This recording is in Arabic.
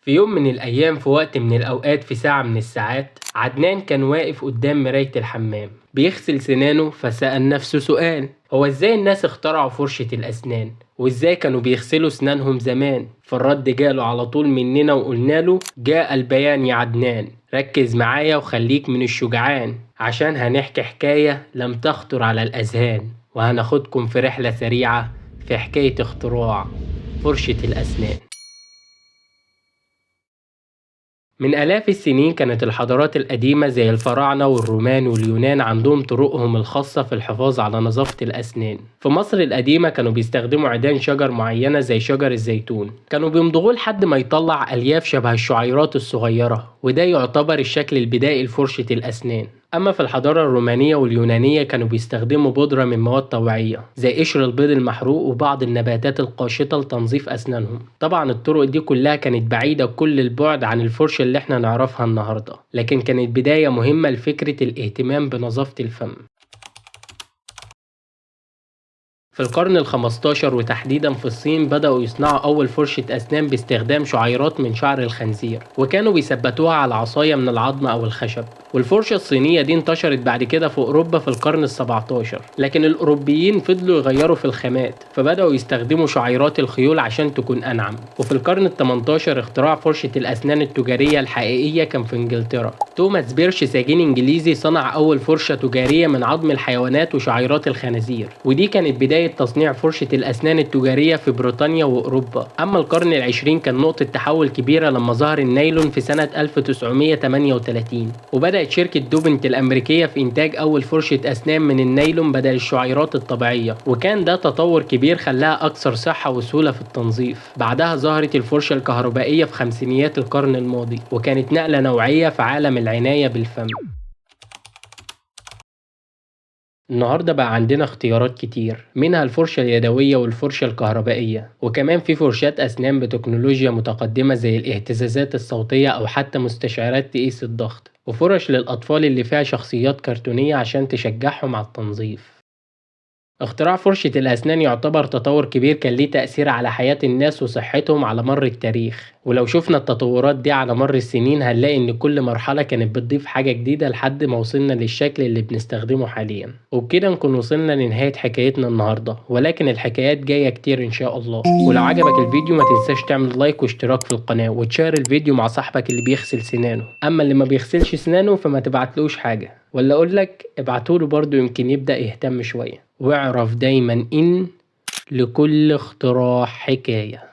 في يوم من الأيام في وقت من الأوقات في ساعة من الساعات عدنان كان واقف قدام مراية الحمام بيغسل سنانه فسأل نفسه سؤال: هو ازاي الناس اخترعوا فرشة الأسنان؟ وازاي كانوا بيغسلوا سنانهم زمان؟ فالرد جاله على طول مننا وقلنا له: جاء البيان يا عدنان، ركز معايا وخليك من الشجعان، عشان هنحكي حكاية لم تخطر على الأذهان، وهناخدكم في رحلة سريعة في حكاية اختراع فرشة الأسنان. من آلاف السنين كانت الحضارات القديمة زي الفراعنة والرومان واليونان عندهم طرقهم الخاصة في الحفاظ على نظافة الأسنان. في مصر القديمة كانوا بيستخدموا عيدان شجر معينة زي شجر الزيتون، كانوا بيمضغوه لحد ما يطلع ألياف شبه الشعيرات الصغيرة، وده يعتبر الشكل البدائي لفرشة الأسنان. أما في الحضارة الرومانية واليونانية كانوا بيستخدموا بودرة من مواد طبيعية زي قشر البيض المحروق وبعض النباتات القاشطة لتنظيف أسنانهم. طبعا الطرق دي كلها كانت بعيدة كل البعد عن الفرشة اللي احنا نعرفها النهاردة، لكن كانت بداية مهمة لفكرة الاهتمام بنظافة الفم. في القرن الخمستاشر وتحديدا في الصين بدأوا يصنعوا أول فرشة أسنان باستخدام شعيرات من شعر الخنزير، وكانوا بيثبتوها على عصاية من العظم أو الخشب. والفرشة الصينية دي انتشرت بعد كده في أوروبا في القرن السبعتاشر، لكن الأوروبيين فضلوا يغيروا في الخامات فبدأوا يستخدموا شعيرات الخيول عشان تكون أنعم. وفي القرن التمنتاشر اختراع فرشة الأسنان التجارية الحقيقية كان في إنجلترا. توماس بيرش سجين إنجليزي صنع أول فرشة تجارية من عظم الحيوانات وشعيرات الخنازير، ودي كانت بداية تصنيع فرشة الأسنان التجارية في بريطانيا وأوروبا. أما القرن العشرين كان نقطة تحول كبيرة لما ظهر النايلون في سنة 1938، وبدأت شركة دوبنت الأمريكية في إنتاج أول فرشة أسنان من النايلون بدل الشعيرات الطبيعية، وكان ده تطور كبير خلاها أكثر صحة وسهولة في التنظيف. بعدها ظهرت الفرشة الكهربائية في خمسينيات القرن الماضي، وكانت نقلة نوعية في عالم العناية بالفم. النهاردة بقى عندنا اختيارات كتير، منها الفرشة اليدوية والفرشة الكهربائية، وكمان في فرشات أسنان بتكنولوجيا متقدمة زي الاهتزازات الصوتية أو حتى مستشعرات تقيس الضغط، وفرش للأطفال اللي فيها شخصيات كرتونية عشان تشجعهم على التنظيف. اختراع فرشة الأسنان يعتبر تطور كبير كان ليه تأثير على حياة الناس وصحتهم على مر التاريخ، ولو شفنا التطورات دي على مر السنين هنلاقي إن كل مرحلة كانت بتضيف حاجة جديدة لحد ما وصلنا للشكل اللي بنستخدمه حاليا. وبكده نكون وصلنا لنهاية حكايتنا النهاردة، ولكن الحكايات جاية كتير إن شاء الله. ولو عجبك الفيديو ما تنساش تعمل لايك واشتراك في القناة وتشير الفيديو مع صاحبك اللي بيغسل سنانه. أما اللي ما بيغسلش سنانه فما تبعتلوش حاجة، ولا أقولك ابعتوله برضو يمكن يبدأ يهتم شوية. واعرف دايما إن لكل اختراع حكاية.